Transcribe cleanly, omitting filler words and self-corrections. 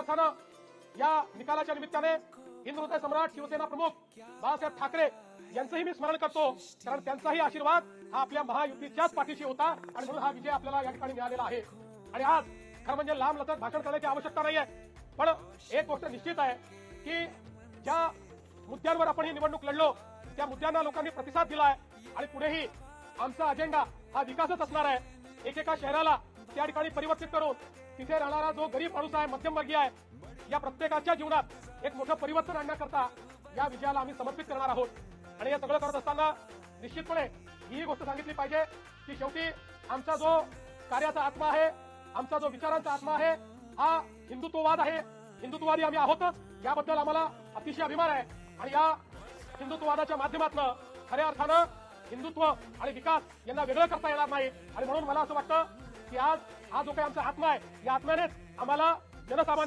अर्थानं या निकालाच्या निमित्ताने हिंदू हृदय सम्राट शिवसेना प्रमुख बाळासाहेब ठाकरे यांचंही मी स्मरण करतो, कारण त्यांचाही आशीर्वाद हा आपल्या महायुतीच्याच पाठीशी होता आणि म्हणून हा विजय आपल्याला या ठिकाणी मिळालेला आहे। आणि आज खरं म्हणजे लांब लचक भाषण करण्याची आवश्यकता नाहीये, पण एक गोष्ट निश्चित आहे की ज्या मुद्द्यांवर आपण ही निवडणूक लढलो त्या मुद्द्यांना लोकांनी प्रतिसाद दिलाय आणि पुढेही आमचा अजेंडा हा विकासच असणार आहे। एकेका शहराला त्या ठिकाणी परिवर्तित करून तिथे राहणारा जो गरीब माणूस आहे, मध्यमवर्गीय आहे, या प्रत्येकाच्या जीवनात एक मोठं परिवर्तन आणण्याकरता या विजयाला आम्ही समर्पित करणार आहोत। आणि हे सगळं करत असताना निश्चितपणे ही गोष्ट सांगितली पाहिजे की शेवटी आमचा जो कार्याचा आत्मा आहे, आमचा जो विचारांचा आत्मा आहे, हा हिंदुत्ववाद आहे। हिंदुत्ववादी आम्ही आहोतच, याबद्दल आम्हाला अतिशय अभिमान आहे। आणि या हिंदुत्ववादाच्या माध्यमातून खऱ्या अर्थानं हिंदुत्व आणि विकास यांना वेगळं करता येणार नाही। आणि म्हणून मला असं वाटतं की आज हा जो काही आमचा आत्मा आहे, या आत्म्यानेच आम्हाला जनसामान्य